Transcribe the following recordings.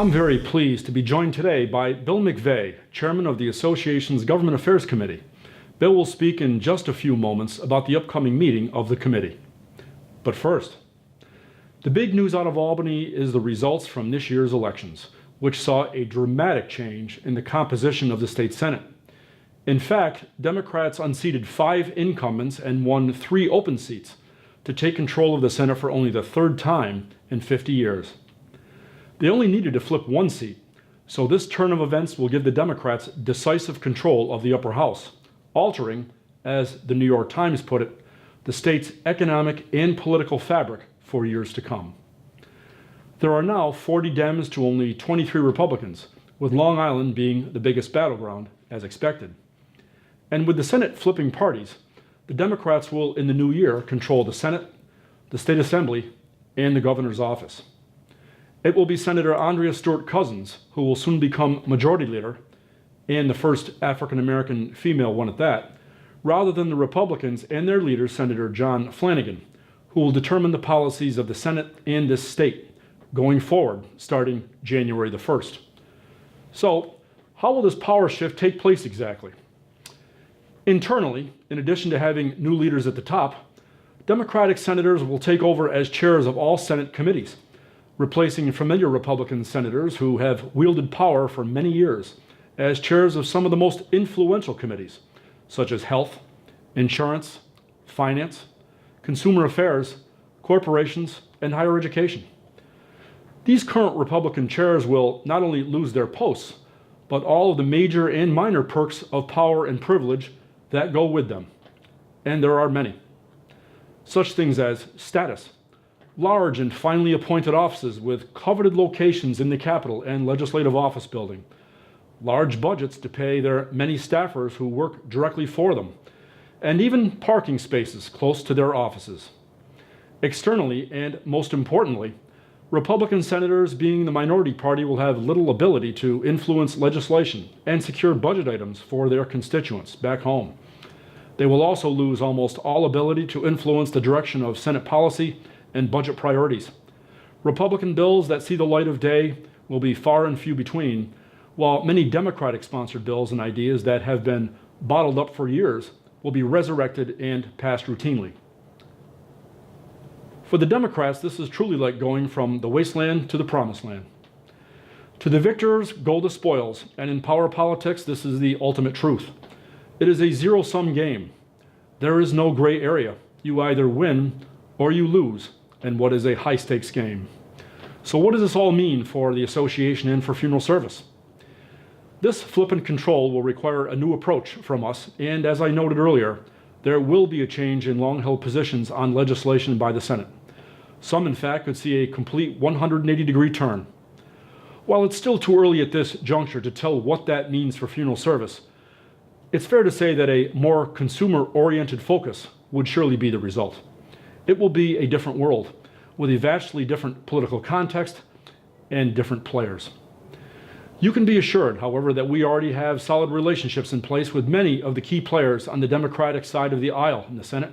I'm very pleased to be joined today by Bill McVeigh, Chairman of the Association's Government Affairs Committee. Bill will speak in just a few moments about the upcoming meeting of the committee. But first, the big news out of Albany is the results from this year's elections, which saw a dramatic change in the composition of the state Senate. In fact, Democrats unseated 5 incumbents and won 3 open seats to take control of the Senate for only the 3rd time in 50 years. They only needed to flip 1 seat, so this turn of events will give the Democrats decisive control of the upper house, altering, as the New York Times put it, the state's economic and political fabric for years to come. There are now 40 Dems to only 23 Republicans, with Long Island being the biggest battleground, as expected. And with the Senate flipping parties, the Democrats will, in the new year, control the Senate, the State Assembly, and the governor's office. It will be Senator Andrea Stewart Cousins, who will soon become Majority Leader, and the first African-American female one at that, rather than the Republicans and their leader, Senator John Flanagan, who will determine the policies of the Senate and this state going forward, starting January the 1st. So, how will this power shift take place exactly? Internally, in addition to having new leaders at the top, Democratic senators will take over as chairs of all Senate committees, replacing familiar Republican senators who have wielded power for many years as chairs of some of the most influential committees, such as health, insurance, finance, consumer affairs, corporations, and higher education. These current Republican chairs will not only lose their posts, but all of the major and minor perks of power and privilege that go with them. And there are many. Such things as status, large and finally appointed offices with coveted locations in the Capitol and Legislative Office Building, large budgets to pay their many staffers who work directly for them, and even parking spaces close to their offices. Externally, and most importantly, Republican senators, being the minority party, will have little ability to influence legislation and secure budget items for their constituents back home. They will also lose almost all ability to influence the direction of Senate policy and budget priorities. Republican bills that see the light of day will be far and few between, while many Democratic-sponsored bills and ideas that have been bottled up for years will be resurrected and passed routinely. For the Democrats, this is truly like going from the wasteland to the promised land. To the victors go the spoils, and in power politics, this is the ultimate truth. It is a zero-sum game. There is no gray area. You either win or you lose in what is a high-stakes game. So what does this all mean for the association and for funeral service? This flippant control will require a new approach from us, and as I noted earlier, there will be a change in long-held positions on legislation by the Senate. Some, in fact, could see a complete 180-degree turn. While it's still too early at this juncture to tell what that means for funeral service, it's fair to say that a more consumer-oriented focus would surely be the result. It will be a different world, with a vastly different political context and different players. You can be assured, however, that we already have solid relationships in place with many of the key players on the Democratic side of the aisle in the Senate,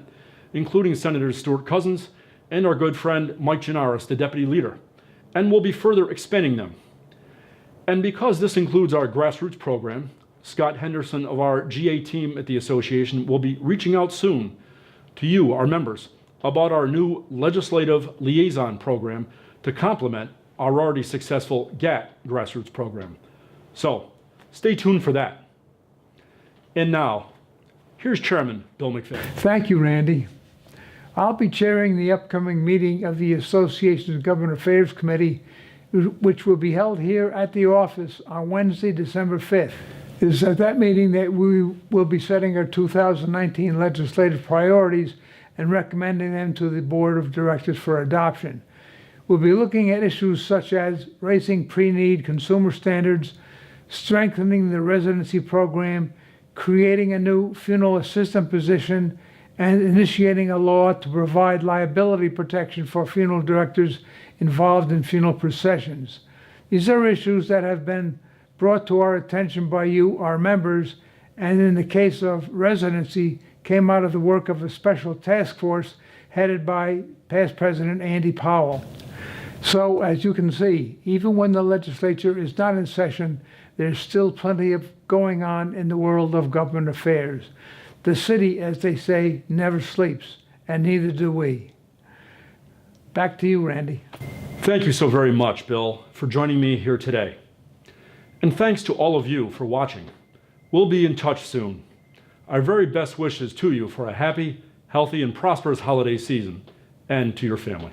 including Senators Stewart Cousins and our good friend Mike Gianaris, the Deputy Leader, and we'll be further expanding them. And because this includes our grassroots program, Scott Henderson of our GA team at the association will be reaching out soon to you, our members, about our new legislative liaison program to complement our already successful GAT grassroots program. So, stay tuned for that. And now, here's Chairman Bill McVeigh. Thank you, Randy. I'll be chairing the upcoming meeting of the Association's Government Affairs Committee, which will be held here at the office on Wednesday, December 5th. It is at that meeting that we will be setting our 2019 legislative priorities and recommending them to the Board of Directors for adoption. We'll be looking at issues such as raising pre-need consumer standards, strengthening the residency program, creating a new funeral assistant position, and initiating a law to provide liability protection for funeral directors involved in funeral processions. These are issues that have been brought to our attention by you, our members, and in the case of residency, came out of the work of a special task force headed by past President Andy Powell. So, as you can see, even when the legislature is not in session, there's still plenty of going on in the world of government affairs. The city, as they say, never sleeps, and neither do we. Back to you, Randy. Thank you so very much, Bill, for joining me here today. And thanks to all of you for watching. We'll be in touch soon. Our very best wishes to you for a happy, healthy, and prosperous holiday season, and to your family.